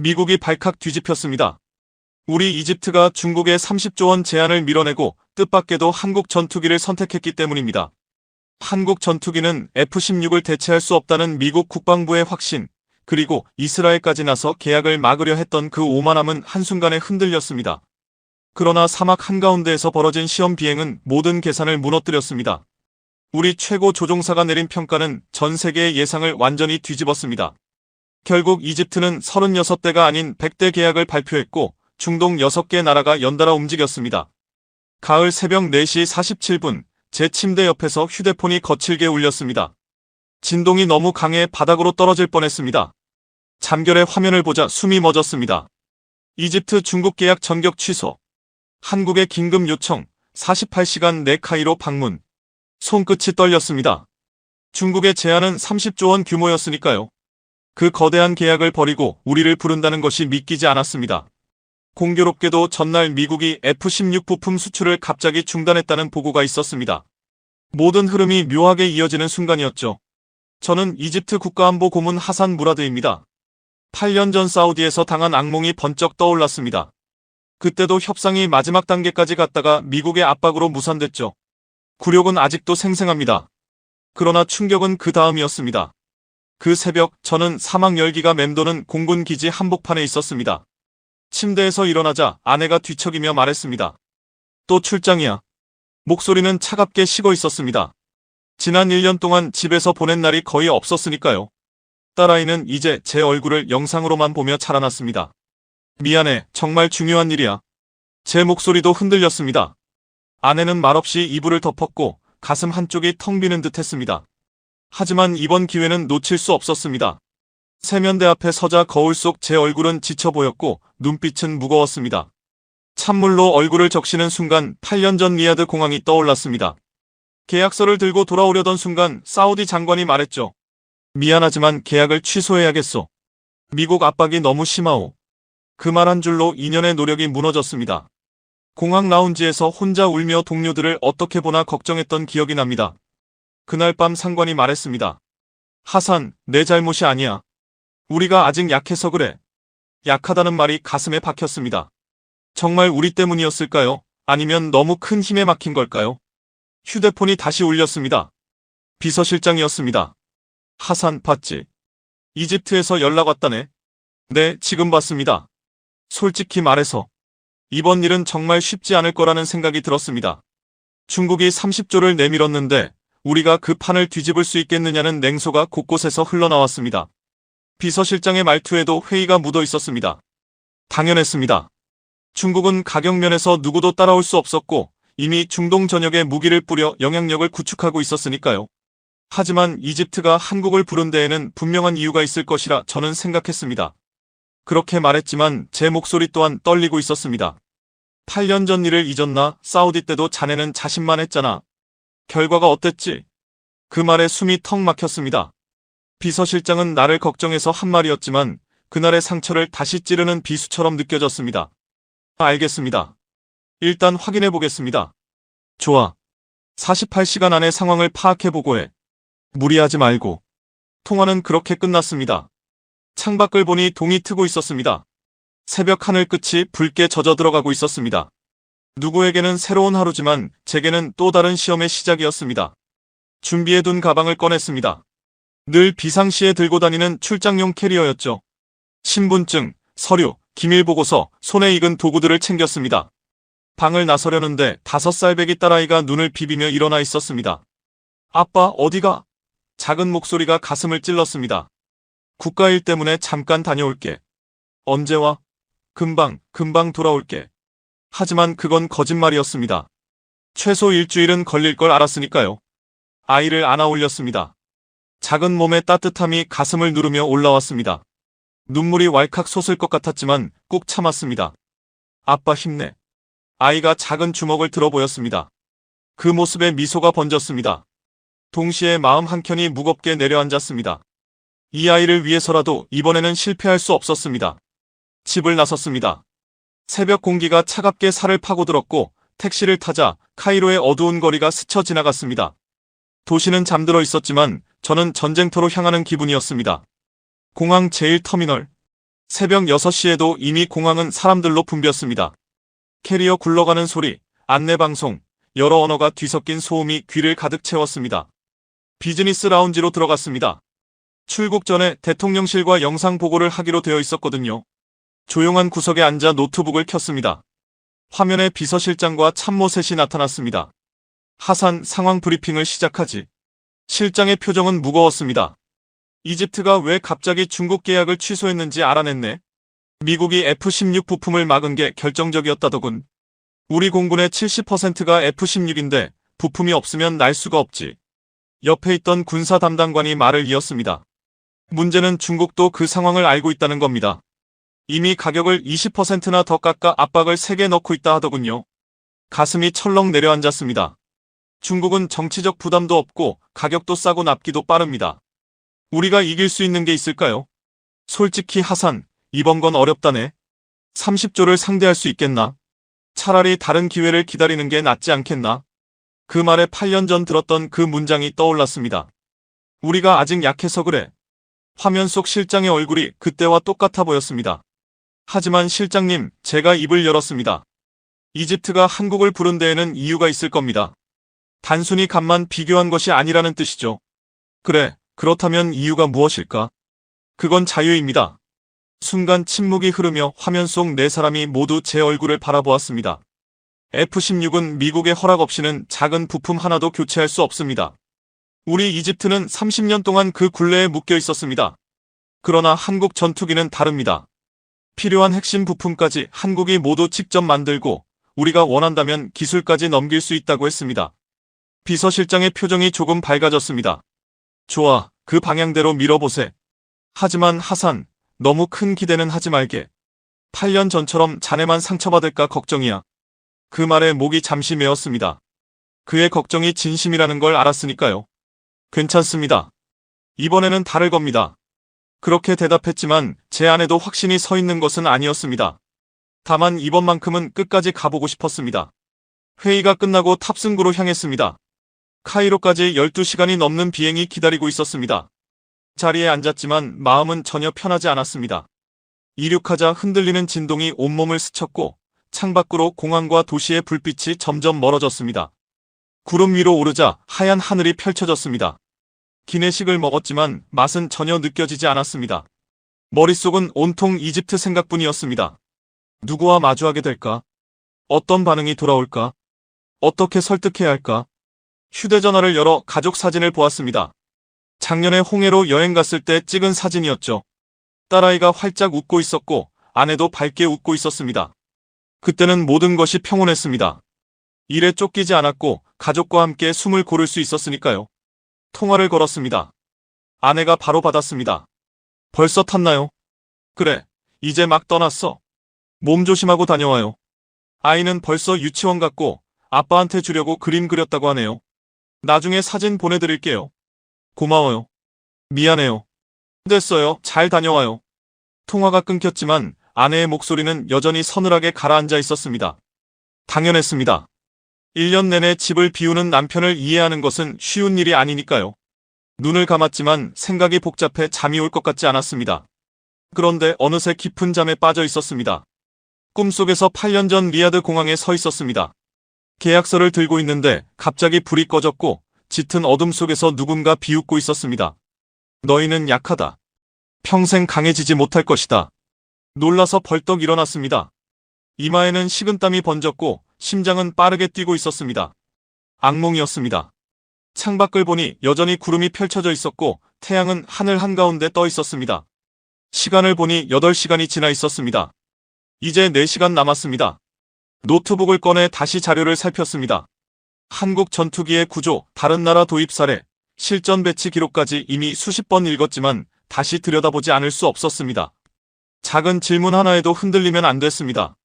미국이 발칵 뒤집혔습니다. 우리 이집트가 중국의 30조 원 제안을 밀어내고 뜻밖에도 한국 전투기를 선택했기 때문입니다. 한국 전투기는 F-16을 대체할 수 없다는 미국 국방부의 확신, 그리고 이스라엘까지 나서 계약을 막으려 했던 그 오만함은 한순간에 흔들렸습니다. 그러나 사막 한가운데에서 벌어진 시험 비행은 모든 계산을 무너뜨렸습니다. 우리 최고 조종사가 내린 평가는 전 세계의 예상을 완전히 뒤집었습니다. 결국 이집트는 36대가 아닌 100대 계약을 발표했고 중동 6개 나라가 연달아 움직였습니다. 가을 새벽 4시 47분, 제 침대 옆에서 휴대폰이 거칠게 울렸습니다. 진동이 너무 강해 바닥으로 떨어질 뻔했습니다. 잠결에 화면을 보자 숨이 멎었습니다. 이집트 중국 계약 전격 취소. 한국의 긴급 요청, 48시간 내 카이로 방문. 손끝이 떨렸습니다. 중국의 제안은 30조 원 규모였으니까요. 그 거대한 계약을 버리고 우리를 부른다는 것이 믿기지 않았습니다. 공교롭게도 전날 미국이 F-16 부품 수출을 갑자기 중단했다는 보고가 있었습니다. 모든 흐름이 묘하게 이어지는 순간이었죠. 저는 이집트 국가안보 고문 하산 무라드입니다. 8년 전 사우디에서 당한 악몽이 번쩍 떠올랐습니다. 그때도 협상이 마지막 단계까지 갔다가 미국의 압박으로 무산됐죠. 굴욕은 아직도 생생합니다. 그러나 충격은 그 다음이었습니다. 그 새벽 저는 사막 열기가 맴도는 공군 기지 한복판에 있었습니다. 침대에서 일어나자 아내가 뒤척이며 말했습니다. 또 출장이야. 목소리는 차갑게 식어 있었습니다. 지난 1년 동안 집에서 보낸 날이 거의 없었으니까요. 딸아이는 이제 제 얼굴을 영상으로만 보며 자라났습니다. 미안해, 정말 중요한 일이야. 제 목소리도 흔들렸습니다. 아내는 말없이 이불을 덮었고 가슴 한쪽이 텅 비는 듯 했습니다. 하지만 이번 기회는 놓칠 수 없었습니다. 세면대 앞에 서자 거울 속 제 얼굴은 지쳐 보였고 눈빛은 무거웠습니다. 찬물로 얼굴을 적시는 순간 8년 전 리야드 공항이 떠올랐습니다. 계약서를 들고 돌아오려던 순간 사우디 장관이 말했죠. 미안하지만 계약을 취소해야겠소. 미국 압박이 너무 심하오. 그 말 한 줄로 2년의 노력이 무너졌습니다. 공항 라운지에서 혼자 울며 동료들을 어떻게 보나 걱정했던 기억이 납니다. 그날 밤 상관이 말했습니다. 하산, 내 잘못이 아니야. 우리가 아직 약해서 그래. 약하다는 말이 가슴에 박혔습니다. 정말 우리 때문이었을까요? 아니면 너무 큰 힘에 막힌 걸까요? 휴대폰이 다시 울렸습니다. 비서실장이었습니다. 하산, 봤지? 이집트에서 연락 왔다네. 네, 지금 봤습니다. 솔직히 말해서 이번 일은 정말 쉽지 않을 거라는 생각이 들었습니다. 중국이 30조를 내밀었는데 우리가 그 판을 뒤집을 수 있겠느냐는 냉소가 곳곳에서 흘러나왔습니다. 비서실장의 말투에도 회의가 묻어 있었습니다. 당연했습니다. 중국은 가격면에서 누구도 따라올 수 없었고 이미 중동 전역에 무기를 뿌려 영향력을 구축하고 있었으니까요. 하지만 이집트가 한국을 부른 데에는 분명한 이유가 있을 것이라 저는 생각했습니다. 그렇게 말했지만 제 목소리 또한 떨리고 있었습니다. 8년 전 일을 잊었나? 사우디 때도 자네는 자신만 했잖아. 결과가 어땠지? 그 말에 숨이 턱 막혔습니다. 비서실장은 나를 걱정해서 한 말이었지만 그날의 상처를 다시 찌르는 비수처럼 느껴졌습니다. 알겠습니다. 일단 확인해 보겠습니다. 좋아. 48시간 안에 상황을 파악해 보고해. 무리하지 말고. 통화는 그렇게 끝났습니다. 창밖을 보니 동이 트고 있었습니다. 새벽 하늘 끝이 붉게 젖어 들어가고 있었습니다. 누구에게는 새로운 하루지만 제게는 또 다른 시험의 시작이었습니다. 준비해둔 가방을 꺼냈습니다. 늘 비상시에 들고 다니는 출장용 캐리어였죠. 신분증, 서류, 기밀보고서, 손에 익은 도구들을 챙겼습니다. 방을 나서려는데 5살배기 딸아이가 눈을 비비며 일어나 있었습니다. 아빠, 어디가? 작은 목소리가 가슴을 찔렀습니다. 국가일 때문에 잠깐 다녀올게. 언제 와? 금방 돌아올게. 하지만 그건 거짓말이었습니다. 최소 일주일은 걸릴 걸 알았으니까요. 아이를 안아 올렸습니다. 작은 몸의 따뜻함이 가슴을 누르며 올라왔습니다. 눈물이 왈칵 솟을 것 같았지만 꾹 참았습니다. 아빠 힘내. 아이가 작은 주먹을 들어 보였습니다. 그 모습에 미소가 번졌습니다. 동시에 마음 한켠이 무겁게 내려앉았습니다. 이 아이를 위해서라도 이번에는 실패할 수 없었습니다. 집을 나섰습니다. 새벽 공기가 차갑게 살을 파고들었고 택시를 타자 카이로의 어두운 거리가 스쳐 지나갔습니다. 도시는 잠들어 있었지만 저는 전쟁터로 향하는 기분이었습니다. 공항 제1터미널. 새벽 6시에도 이미 공항은 사람들로 붐볐습니다. 캐리어 굴러가는 소리, 안내방송, 여러 언어가 뒤섞인 소음이 귀를 가득 채웠습니다. 비즈니스 라운지로 들어갔습니다. 출국 전에 대통령실과 영상 보고를 하기로 되어 있었거든요. 조용한 구석에 앉아 노트북을 켰습니다. 화면에 비서실장과 참모 셋이 나타났습니다. 하산, 상황 브리핑을 시작하지. 실장의 표정은 무거웠습니다. 이집트가 왜 갑자기 중국 계약을 취소했는지 알아냈네. 미국이 F-16 부품을 막은 게 결정적이었다더군. 우리 공군의 70%가 F-16인데 부품이 없으면 날 수가 없지. 옆에 있던 군사 담당관이 말을 이었습니다. 문제는 중국도 그 상황을 알고 있다는 겁니다. 이미 가격을 20%나 더 깎아 압박을 세게 넣고 있다 하더군요. 가슴이 철렁 내려앉았습니다. 중국은 정치적 부담도 없고 가격도 싸고 납기도 빠릅니다. 우리가 이길 수 있는 게 있을까요? 솔직히 하산, 이번 건 어렵다네. 30조를 상대할 수 있겠나? 차라리 다른 기회를 기다리는 게 낫지 않겠나? 그 말에 8년 전 들었던 그 문장이 떠올랐습니다. 우리가 아직 약해서 그래. 화면 속 실장의 얼굴이 그때와 똑같아 보였습니다. 하지만 실장님, 제가 입을 열었습니다. 이집트가 한국을 부른 데에는 이유가 있을 겁니다. 단순히 값만 비교한 것이 아니라는 뜻이죠. 그래, 그렇다면 이유가 무엇일까? 그건 자유입니다. 순간 침묵이 흐르며 화면 속 네 사람이 모두 제 얼굴을 바라보았습니다. F-16은 미국의 허락 없이는 작은 부품 하나도 교체할 수 없습니다. 우리 이집트는 30년 동안 그 굴레에 묶여 있었습니다. 그러나 한국 전투기는 다릅니다. 필요한 핵심 부품까지 한국이 모두 직접 만들고 우리가 원한다면 기술까지 넘길 수 있다고 했습니다. 비서실장의 표정이 조금 밝아졌습니다. 좋아, 그 방향대로 밀어보세. 하지만 하산, 너무 큰 기대는 하지 말게. 8년 전처럼 자네만 상처받을까 걱정이야. 그 말에 목이 잠시 메었습니다. 그의 걱정이 진심이라는 걸 알았으니까요. 괜찮습니다. 이번에는 다를 겁니다. 그렇게 대답했지만 제 안에도 확신이 서 있는 것은 아니었습니다. 다만 이번만큼은 끝까지 가보고 싶었습니다. 회의가 끝나고 탑승구로 향했습니다. 카이로까지 12시간이 넘는 비행이 기다리고 있었습니다. 자리에 앉았지만 마음은 전혀 편하지 않았습니다. 이륙하자 흔들리는 진동이 온몸을 스쳤고 창밖으로 공항과 도시의 불빛이 점점 멀어졌습니다. 구름 위로 오르자 하얀 하늘이 펼쳐졌습니다. 기내식을 먹었지만 맛은 전혀 느껴지지 않았습니다. 머릿속은 온통 이집트 생각뿐이었습니다. 누구와 마주하게 될까? 어떤 반응이 돌아올까? 어떻게 설득해야 할까? 휴대전화를 열어 가족 사진을 보았습니다. 작년에 홍해로 여행 갔을 때 찍은 사진이었죠. 딸아이가 활짝 웃고 있었고 아내도 밝게 웃고 있었습니다. 그때는 모든 것이 평온했습니다. 일에 쫓기지 않았고 가족과 함께 숨을 고를 수 있었으니까요. 통화를 걸었습니다. 아내가 바로 받았습니다. 벌써 탔나요? 그래, 이제 막 떠났어. 몸 조심하고 다녀와요. 아이는 벌써 유치원 갔고 아빠한테 주려고 그림 그렸다고 하네요. 나중에 사진 보내드릴게요. 고마워요. 미안해요. 됐어요. 잘 다녀와요. 통화가 끊겼지만 아내의 목소리는 여전히 서늘하게 가라앉아 있었습니다. 당연했습니다. 1년 내내 집을 비우는 남편을 이해하는 것은 쉬운 일이 아니니까요. 눈을 감았지만 생각이 복잡해 잠이 올 것 같지 않았습니다. 그런데 어느새 깊은 잠에 빠져 있었습니다. 꿈속에서 8년 전 리야드 공항에 서 있었습니다. 계약서를 들고 있는데 갑자기 불이 꺼졌고 짙은 어둠 속에서 누군가 비웃고 있었습니다. 너희는 약하다. 평생 강해지지 못할 것이다. 놀라서 벌떡 일어났습니다. 이마에는 식은땀이 번졌고 심장은 빠르게 뛰고 있었습니다. 악몽이었습니다. 창밖을 보니 여전히 구름이 펼쳐져 있었고 태양은 하늘 한가운데 떠 있었습니다. 시간을 보니 8시간이 지나 있었습니다. 이제 4시간 남았습니다. 노트북을 꺼내 다시 자료를 살폈습니다. 한국 전투기의 구조, 다른 나라 도입 사례, 실전 배치 기록까지 이미 수십 번 읽었지만 다시 들여다보지 않을 수 없었습니다. 작은 질문 하나에도 흔들리면 안 됐습니다.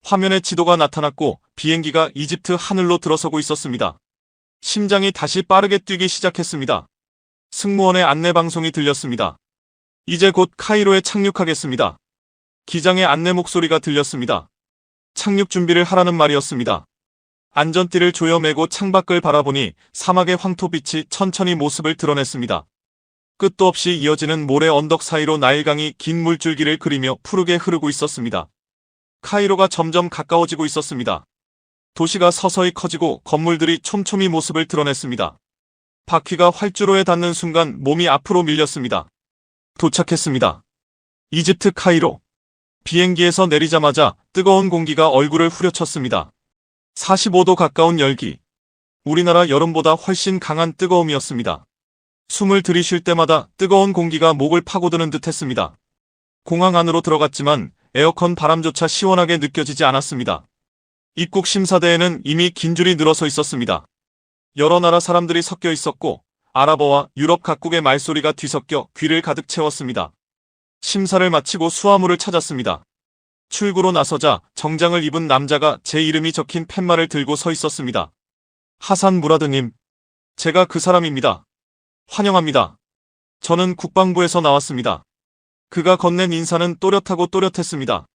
화면에 지도가 나타났고 비행기가 이집트 하늘로 들어서고 있었습니다. 심장이 다시 빠르게 뛰기 시작했습니다. 승무원의 안내 방송이 들렸습니다. 이제 곧 카이로에 착륙하겠습니다. 기장의 안내 목소리가 들렸습니다. 착륙 준비를 하라는 말이었습니다. 안전띠를 조여 매고 창밖을 바라보니 사막의 황토빛이 천천히 모습을 드러냈습니다. 끝도 없이 이어지는 모래 언덕 사이로 나일강이 긴 물줄기를 그리며 푸르게 흐르고 있었습니다. 카이로가 점점 가까워지고 있었습니다. 도시가 서서히 커지고 건물들이 촘촘히 모습을 드러냈습니다. 바퀴가 활주로에 닿는 순간 몸이 앞으로 밀렸습니다. 도착했습니다. 이집트 카이로. 비행기에서 내리자마자 뜨거운 공기가 얼굴을 후려쳤습니다. 45도 가까운 열기. 우리나라 여름보다 훨씬 강한 뜨거움이었습니다. 숨을 들이쉴 때마다 뜨거운 공기가 목을 파고드는 듯 했습니다. 공항 안으로 들어갔지만 에어컨 바람조차 시원하게 느껴지지 않았습니다. 입국 심사대에는 이미 긴 줄이 늘어서 있었습니다. 여러 나라 사람들이 섞여 있었고 아랍어와 유럽 각국의 말소리가 뒤섞여 귀를 가득 채웠습니다. 심사를 마치고 수화물을 찾았습니다. 출구로 나서자 정장을 입은 남자가 제 이름이 적힌 팻말을 들고 서 있었습니다. 하산 무라드님. 제가 그 사람입니다. 환영합니다. 저는 국방부에서 나왔습니다. 그가 건넨 인사는 또렷하고 또렷했습니다.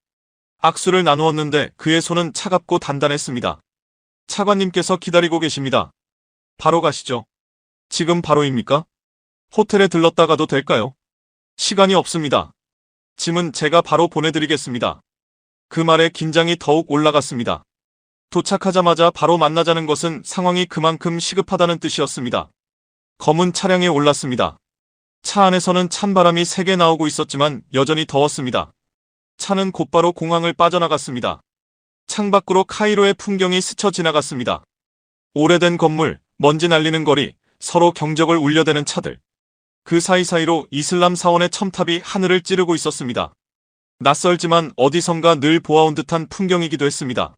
악수를 나누었는데 그의 손은 차갑고 단단했습니다. 차관님께서 기다리고 계십니다. 바로 가시죠. 지금 바로입니까? 호텔에 들렀다 가도 될까요? 시간이 없습니다. 짐은 제가 바로 보내드리겠습니다. 그 말에 긴장이 더욱 올라갔습니다. 도착하자마자 바로 만나자는 것은 상황이 그만큼 시급하다는 뜻이었습니다. 검은 차량에 올랐습니다. 차 안에서는 찬바람이 세게 나오고 있었지만 여전히 더웠습니다. 차는 곧바로 공항을 빠져나갔습니다. 창밖으로 카이로의 풍경이 스쳐 지나갔습니다. 오래된 건물, 먼지 날리는 거리, 서로 경적을 울려대는 차들. 그 사이사이로 이슬람 사원의 첨탑이 하늘을 찌르고 있었습니다. 낯설지만 어디선가 늘 보아온 듯한 풍경이기도 했습니다.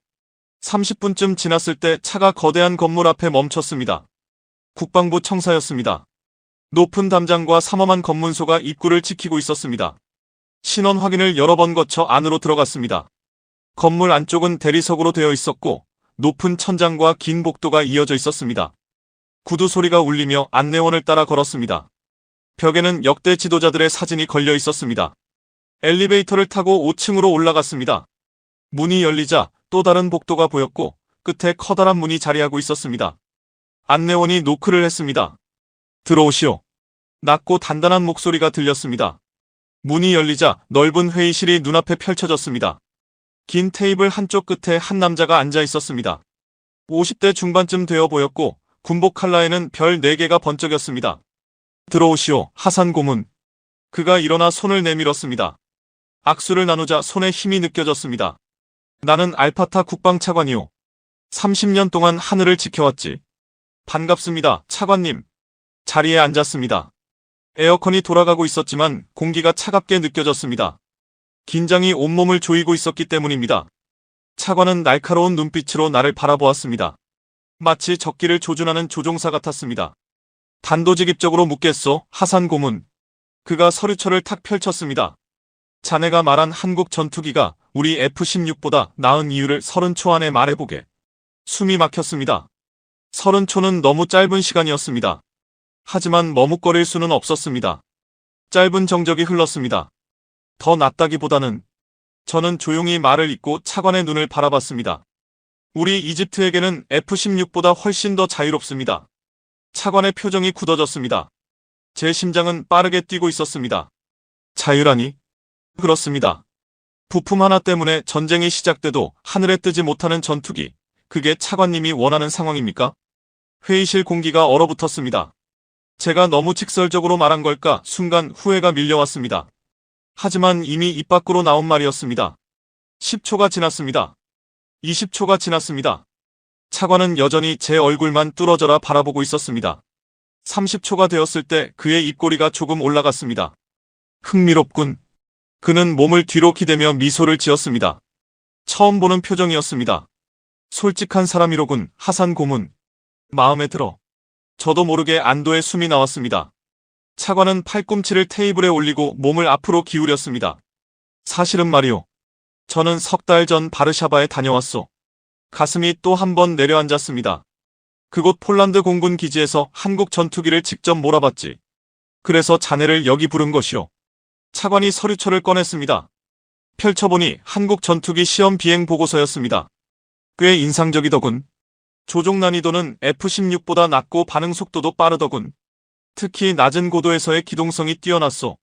30분쯤 지났을 때 차가 거대한 건물 앞에 멈췄습니다. 국방부 청사였습니다. 높은 담장과 삼엄한 검문소가 입구를 지키고 있었습니다. 신원 확인을 여러 번 거쳐 안으로 들어갔습니다. 건물 안쪽은 대리석으로 되어 있었고 높은 천장과 긴 복도가 이어져 있었습니다. 구두 소리가 울리며 안내원을 따라 걸었습니다. 벽에는 역대 지도자들의 사진이 걸려 있었습니다. 엘리베이터를 타고 5층으로 올라갔습니다. 문이 열리자 또 다른 복도가 보였고 끝에 커다란 문이 자리하고 있었습니다. 안내원이 노크를 했습니다. 들어오시오. 낮고 단단한 목소리가 들렸습니다. 문이 열리자 넓은 회의실이 눈앞에 펼쳐졌습니다. 긴 테이블 한쪽 끝에 한 남자가 앉아 있었습니다. 50대 중반쯤 되어 보였고 군복 칼라에는 별 4개가 번쩍였습니다. 들어오시오, 하산 고문. 그가 일어나 손을 내밀었습니다. 악수를 나누자 손에 힘이 느껴졌습니다. 나는 알파타 국방차관이오. 30년 동안 하늘을 지켜왔지. 반갑습니다, 차관님. 자리에 앉았습니다. 에어컨이 돌아가고 있었지만 공기가 차갑게 느껴졌습니다. 긴장이 온몸을 조이고 있었기 때문입니다. 차관은 날카로운 눈빛으로 나를 바라보았습니다. 마치 적기를 조준하는 조종사 같았습니다. 단도직입적으로 묻겠소, 하산 고문. 그가 서류처를 탁 펼쳤습니다. 자네가 말한 한국 전투기가 우리 F-16보다 나은 이유를 30초 안에 말해보게. 숨이 막혔습니다. 30초는 너무 짧은 시간이었습니다. 하지만 머뭇거릴 수는 없었습니다. 짧은 정적이 흘렀습니다. 더 낫다기보다는 저는 조용히 말을 잇고 차관의 눈을 바라봤습니다. 우리 이집트에게는 F-16보다 훨씬 더 자유롭습니다. 차관의 표정이 굳어졌습니다. 제 심장은 빠르게 뛰고 있었습니다. 자유라니? 그렇습니다. 부품 하나 때문에 전쟁이 시작돼도 하늘에 뜨지 못하는 전투기. 그게 차관님이 원하는 상황입니까? 회의실 공기가 얼어붙었습니다. 제가 너무 직설적으로 말한 걸까 순간 후회가 밀려왔습니다. 하지만 이미 입 밖으로 나온 말이었습니다. 10초가 지났습니다. 20초가 지났습니다. 차관은 여전히 제 얼굴만 뚫어져라 바라보고 있었습니다. 30초가 되었을 때 그의 입꼬리가 조금 올라갔습니다. 흥미롭군. 그는 몸을 뒤로 기대며 미소를 지었습니다. 처음 보는 표정이었습니다. 솔직한 사람이로군, 하산 고문. 마음에 들어. 저도 모르게 안도의 숨이 나왔습니다. 차관은 팔꿈치를 테이블에 올리고 몸을 앞으로 기울였습니다. 사실은 말이오. 저는 석 달 전 바르샤바에 다녀왔소. 가슴이 또 한 번 내려앉았습니다. 그곳 폴란드 공군 기지에서 한국 전투기를 직접 몰아봤지. 그래서 자네를 여기 부른 것이오. 차관이 서류처를 꺼냈습니다. 펼쳐보니 한국 전투기 시험 비행 보고서였습니다. 꽤 인상적이더군. 조종 난이도는 F-16보다 낮고 반응 속도도 빠르더군. 특히 낮은 고도에서의 기동성이 뛰어났소.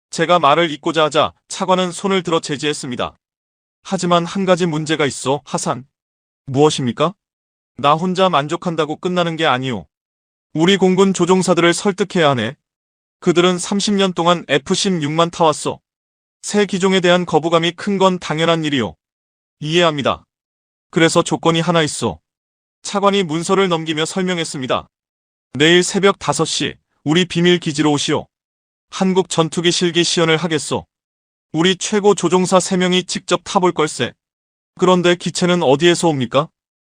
제가 말을 잇고자 하자 차관은 손을 들어 제지했습니다. 하지만 한 가지 문제가 있어, 하산. 무엇입니까? 나 혼자 만족한다고 끝나는 게 아니오. 우리 공군 조종사들을 설득해야 하네. 그들은 30년 동안 F-16만 타왔어. 새 기종에 대한 거부감이 큰 건 당연한 일이오. 이해합니다. 그래서 조건이 하나 있어. 차관이 문서를 넘기며 설명했습니다. 내일 새벽 5시 우리 비밀 기지로 오시오. 한국 전투기 실기 시연을 하겠소. 우리 최고 조종사 3명이 직접 타볼 걸세. 그런데 기체는 어디에서 옵니까?